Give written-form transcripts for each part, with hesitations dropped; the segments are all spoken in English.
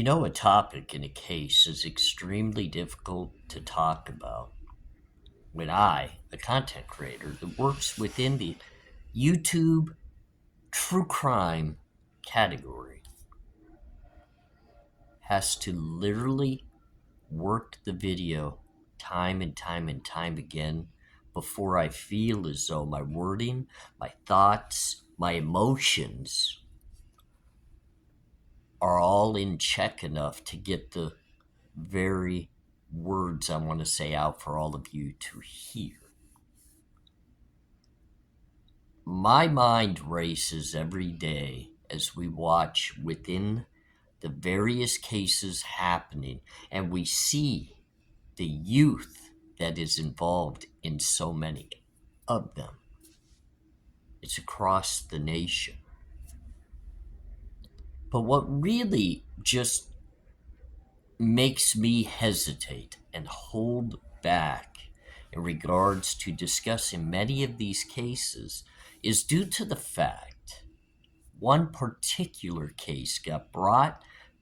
A topic in a case is extremely difficult to talk about when a content creator that works within the YouTube true crime category, has to literally work the video time and time and time again before I feel as though my wording, my thoughts, my emotions are all in check enough to get the very words I want to say out for all of you to hear. My mind races every day as we watch within the various cases happening, and we see the youth that is involved in so many of them. It's across the nation. But what really just makes me hesitate and hold back in regards to discussing many of these cases is due to the fact one particular case got brought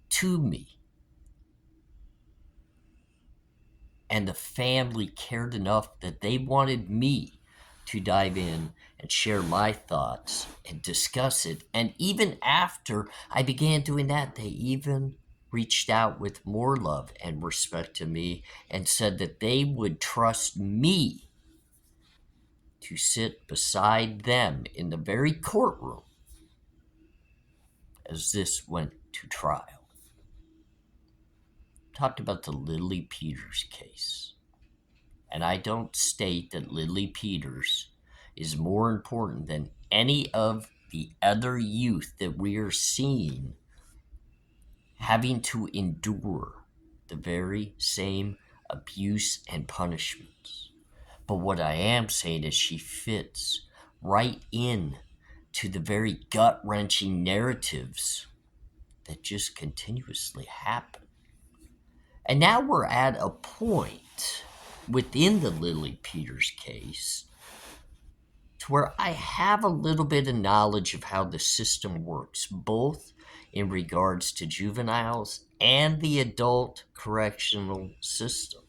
to me, and the family cared enough that they wanted me to dive in and share my thoughts and discuss it. And even after I began doing that, they even reached out with more love and respect to me and said that they would trust me to sit beside them in the very courtroom as this went to trial. Talked about the Lily Peters case. And I don't state that Lily Peters is more important than any of the other youth that we are seeing having to endure the very same abuse and punishments. But what I am saying is she fits right in to the very gut-wrenching narratives that just continuously happen. And now we're at a point within the Lily Peters case to where I have a little bit of knowledge of how the system works, both in regards to juveniles and the adult correctional system.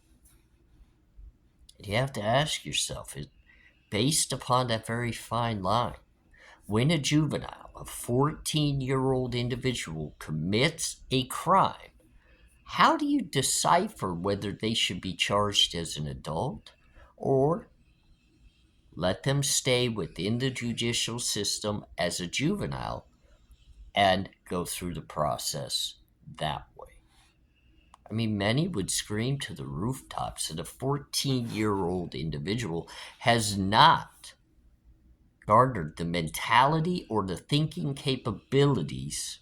And you have to ask yourself, based upon that very fine line, when a juvenile, a 14-year-old individual, commits a crime, how do you decipher whether they should be charged as an adult or let them stay within the judicial system as a juvenile and go through the process that way? I mean, many would scream to the rooftops that a 14-year-old individual has not garnered the mentality or the thinking capabilities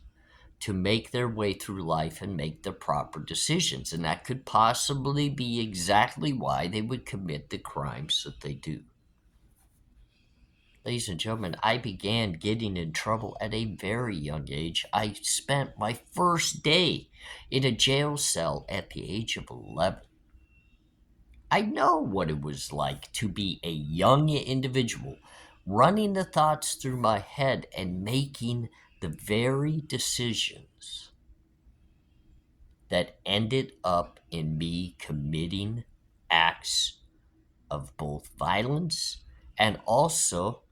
to make their way through life and make the proper decisions. And that could possibly be exactly why they would commit the crimes that they do. Ladies and gentlemen, I began getting in trouble at a very young age. I spent my first day in a jail cell at the age of 11. I know what it was like to be a young individual running the thoughts through my head and making the very decisions that ended up in me committing acts of both violence and also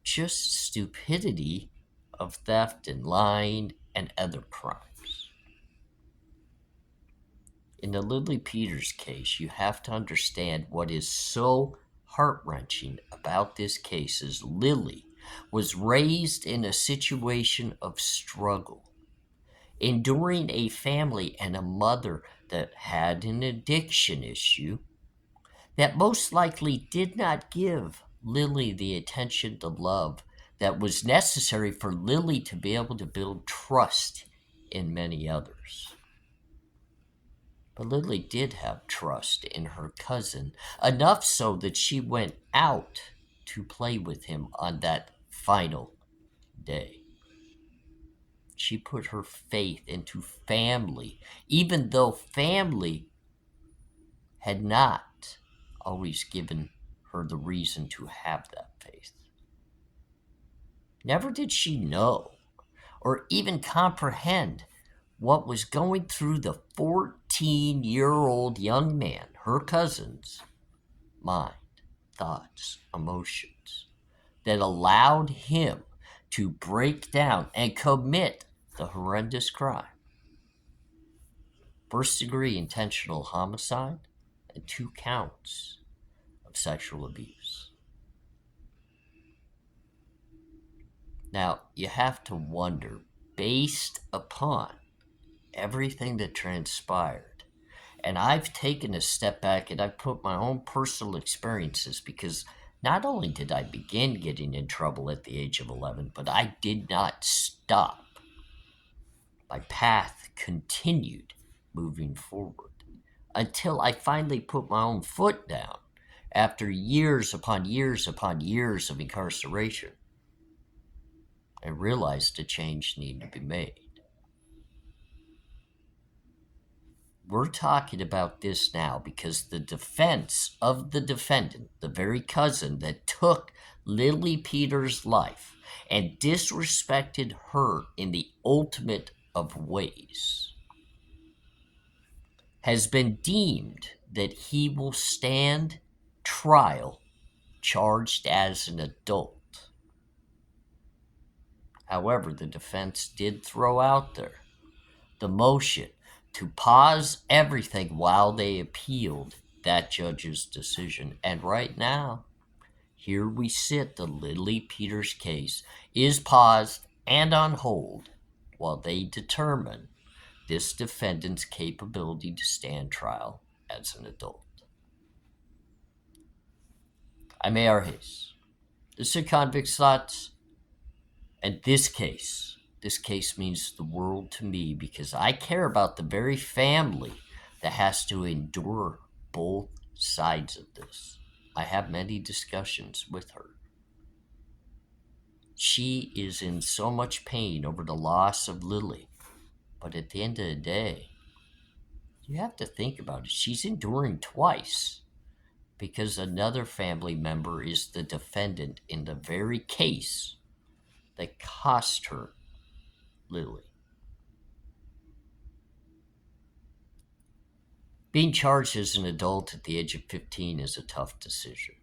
just stupidity of theft and lying and other crimes. In the Lily Peters case, you have to understand what is so heart-wrenching about this case is Lily was raised in a situation of struggle, enduring a family and a mother that had an addiction issue that most likely did not give Lily the attention, the love that was necessary for Lily to be able to build trust in many others. But Lily did have trust in her cousin, enough so that she went out to play with him on that final day. She put her faith into family, even though family had not always given her the reason to have that faith. Never did she know or even comprehend what was going through the 14-year-old young man, her cousin's mind, thoughts, emotions, that allowed him to break down and commit the horrendous crime. First-degree intentional homicide and 2 counts of sexual abuse. Now, you have to wonder, based upon everything that transpired, and I've taken a step back and I've put my own personal experiences, because not only did I begin getting in trouble at the age of 11, but I did not stop. My path continued moving forward until I finally put my own foot down after years upon years upon years of incarceration and realized a change needed to be made. We're talking about this now because the defense of the defendant, the very cousin that took Lily Peters' life and disrespected her in the ultimate of ways, has been deemed that he will stand trial charged as an adult. However, the defense did throw out there the motion to pause everything while they appealed that judge's decision. And right now, here we sit, the Lily Peters case is paused and on hold while they determine this defendant's capability to stand trial as an adult. I'm ARHayes. This is Convict's Thoughts, and this case means the world to me because I care about the very family that has to endure both sides of this. I have many discussions with her. She is in so much pain over the loss of Lily, but at the end of the day, you have to think about it. She's enduring twice because another family member is the defendant in the very case that cost her Lily. Being charged as an adult at the age of 15 is a tough decision.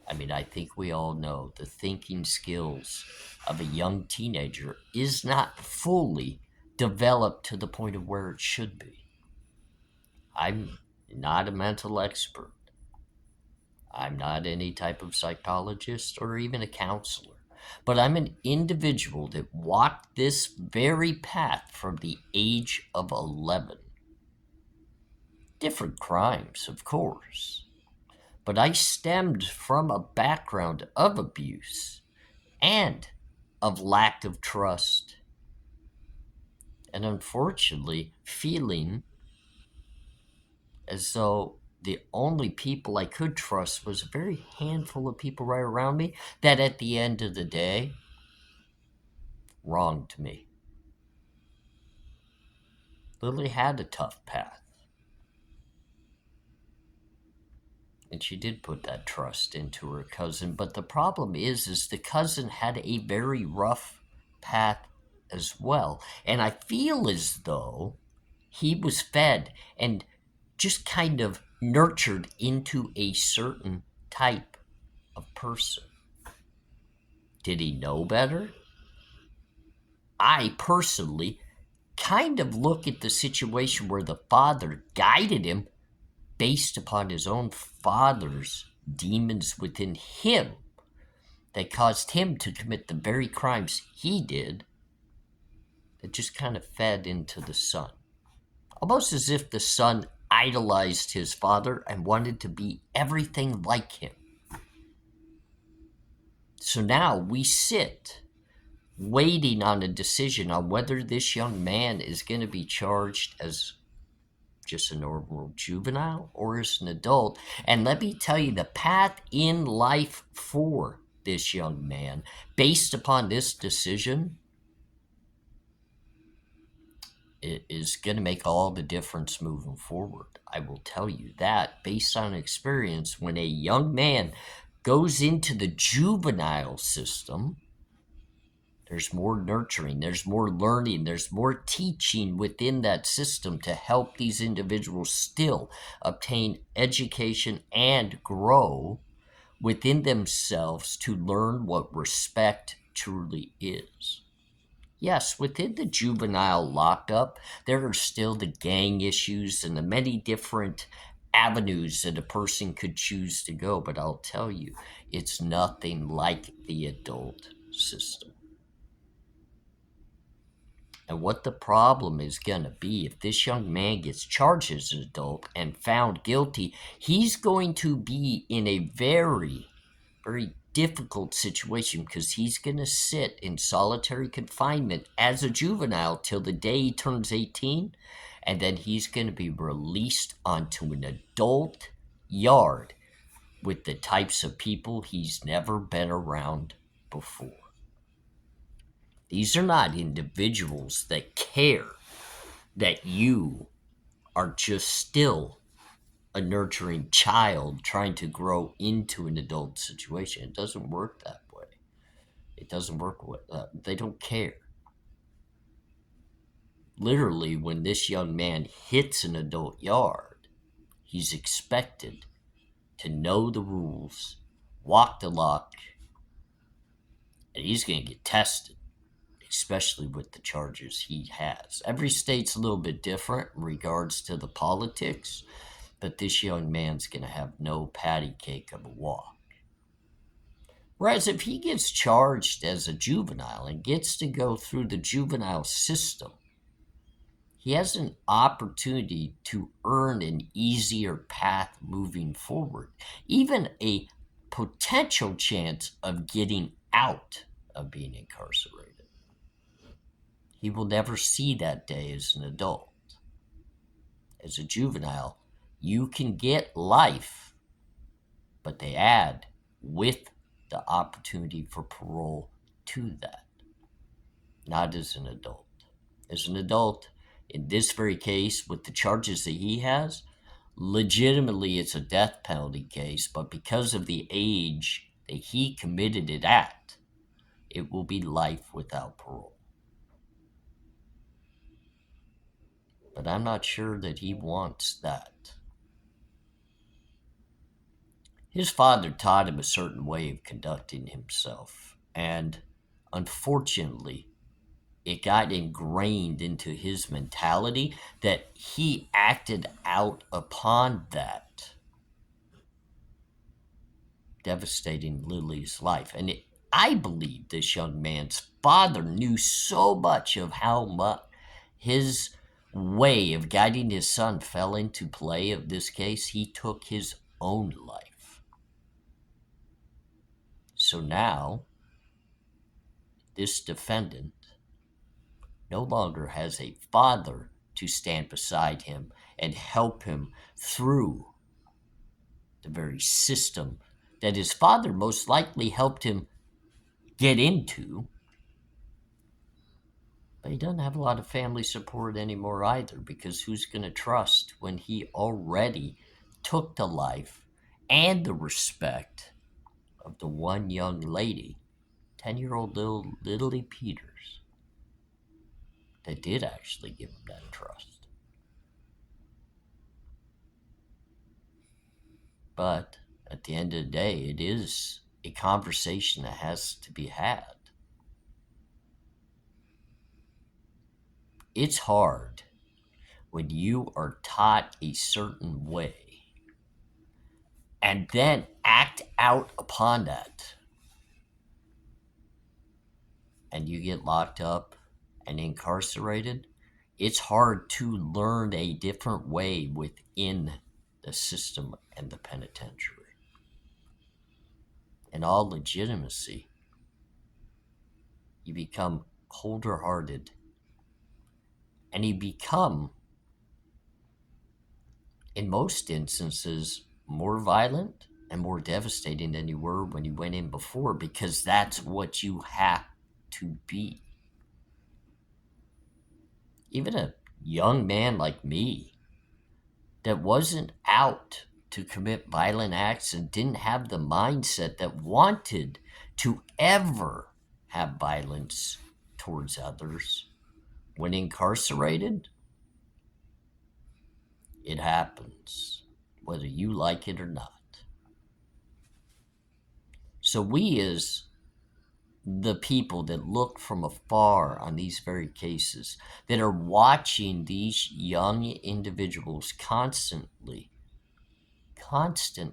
I mean, I think we all know the thinking skills of a young teenager is not fully developed to the point of where it should be. I'm not a mental expert. I'm not any type of psychologist or even a counselor. But I'm an individual that walked this very path from the age of 11. Different crimes, of course. But I stemmed from a background of abuse and of lack of trust. And unfortunately, feeling as though the only people I could trust was a very handful of people right around me that at the end of the day wronged me. Lily had a tough path. And she did put that trust into her cousin. But the problem is the cousin had a very rough path as well. And I feel as though he was fed and just kind of nurtured into a certain type of person. Did he know better? I personally kind of look at the situation where the father guided him based upon his own father's demons within him that caused him to commit the very crimes he did, that just kind of fed into the son. Almost as if the son idolized his father and wanted to be everything like him. So now we sit waiting on a decision on whether this young man is going to be charged as just a normal juvenile or as an adult. And let me tell you, the path in life for this young man, based upon this decision, it is going to make all the difference moving forward. I will tell you that based on experience. When a young man goes into the juvenile system, There's more nurturing, there's more learning, there's more teaching within that system to help these individuals still obtain education and grow within themselves to learn what respect truly is. Yes, within the juvenile lockup, there are still the gang issues and the many different avenues that a person could choose to go, but I'll tell you, it's nothing like the adult system. And what the problem is going to be, if this young man gets charged as an adult and found guilty, he's going to be in a very, very difficult situation because he's going to sit in solitary confinement as a juvenile till the day he turns 18, and then he's going to be released onto an adult yard with the types of people he's never been around before. These are not individuals that care that you are just still a nurturing child trying to grow into an adult situation. It doesn't work that way. It doesn't work with they don't care. Literally, when this young man hits an adult yard, he's expected to know the rules, walk the walk, and he's going to get tested, especially with the charges he has. Every state's a little bit different in regards to the politics, but this young man's going to have no patty cake of a walk. Whereas if he gets charged as a juvenile and gets to go through the juvenile system, he has an opportunity to earn an easier path moving forward, even a potential chance of getting out of being incarcerated. He will never see that day as an adult. As a juvenile, you can get life, but they add with the opportunity for parole to that. Not as an adult. As an adult, in this very case, with the charges that he has, legitimately it's a death penalty case, but because of the age that he committed it at, it will be life without parole. But I'm not sure that he wants that. His father taught him a certain way of conducting himself, and unfortunately, it got ingrained into his mentality that he acted out upon that, devastating Lily's life. And I believe this young man's father knew so much of how much his way of guiding his son fell into play of this case, he took his own life. So now, this defendant no longer has a father to stand beside him and help him through the very system that his father most likely helped him get into. But he doesn't have a lot of family support anymore either, because who's going to trust when he already took the life and the respect of the one young lady, 10-year-old little Lily Peters, that did actually give him that trust. But at the end of the day, it is a conversation that has to be had. It's hard when you are taught a certain way and then act out upon that, and you get locked up and incarcerated. It's hard to learn a different way within the system and the penitentiary. In all legitimacy, you become colder-hearted, and you become, in most instances, more violent and more devastating than you were when you went in before, because that's what you have to be. Even a young man like me that wasn't out to commit violent acts and didn't have the mindset that wanted to ever have violence towards others. When incarcerated, it happens, whether you like it or not. So we, as the people that look from afar on these very cases, that are watching these young individuals constantly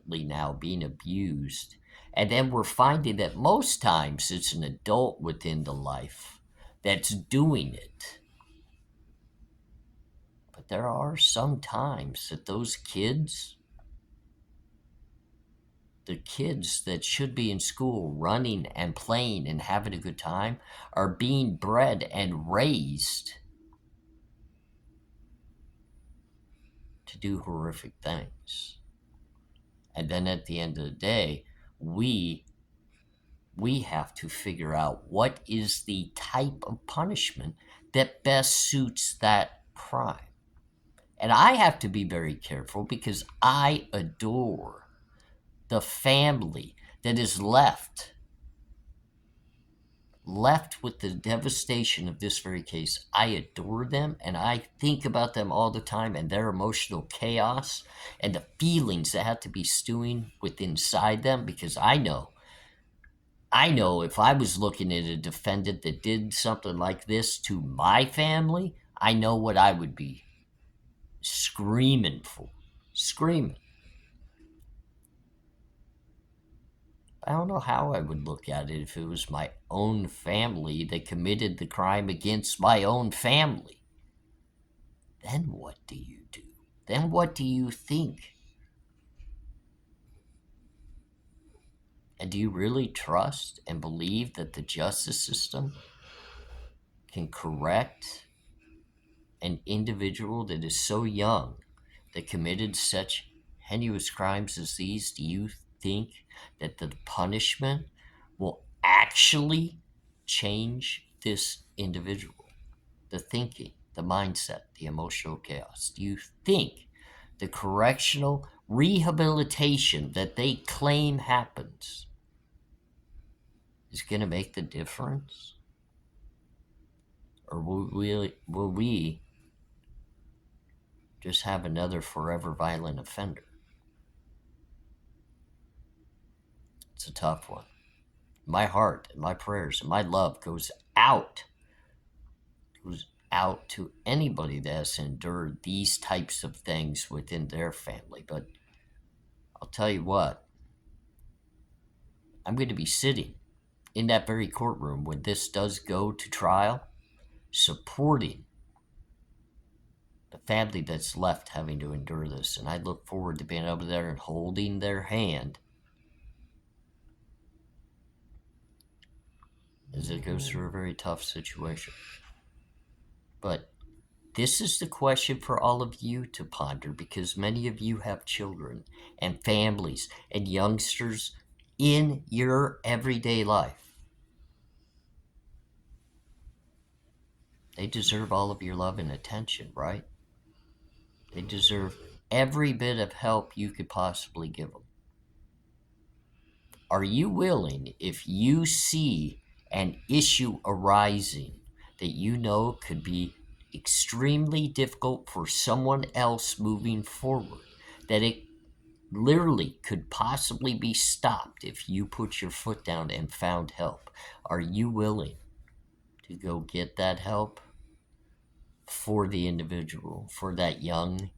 now being abused, and then we're finding that most times it's an adult within the life that's doing it. But there are some times that those kids, the kids that should be in school running and playing and having a good time, are being bred and raised to do horrific things. And then at the end of the day, we have to figure out what is the type of punishment that best suits that crime. And I have to be very careful because I adore the family that is left with the devastation of this very case. I adore them, and I think about them all the time, and their emotional chaos and the feelings that have to be stewing within inside them, because I know if I was looking at a defendant that did something like this to my family, I know what I would be screaming for. Screaming. I don't know how I would look at it if it was my own family that committed the crime against my own family. Then what do you do? Then what do you think? And do you really trust and believe that the justice system can correct an individual that is so young, that committed such heinous crimes as these? Do you think that the punishment will actually change this individual? The thinking, the mindset, the emotional chaos. Do you think the correctional rehabilitation that they claim happens is going to make the difference? Or will we just have another forever violent offender? It's a tough one. My heart and my prayers and my love goes out to anybody that has endured these types of things within their family. But I'll tell you what, I'm going to be sitting in that very courtroom when this does go to trial, supporting the family that's left having to endure this. And I look forward to being over there and holding their hand as it goes through a very tough situation. But this is the question for all of you to ponder, because many of you have children and families and youngsters in your everyday life. They deserve all of your love and attention, right? They deserve every bit of help you could possibly give them. Are you willing, if you see an issue arising that you know could be extremely difficult for someone else moving forward, that it literally could possibly be stopped if you put your foot down and found help, are you willing to go get that help for the individual, for that young,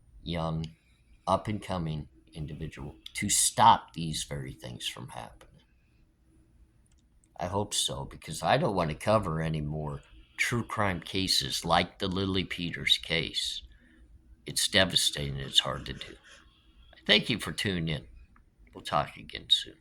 up-and-coming individual, to stop these very things from happening? I hope so, because I don't want to cover any more true crime cases like the Lily Peters case. It's devastating. It's hard to do. Thank you for tuning in. We'll talk again soon.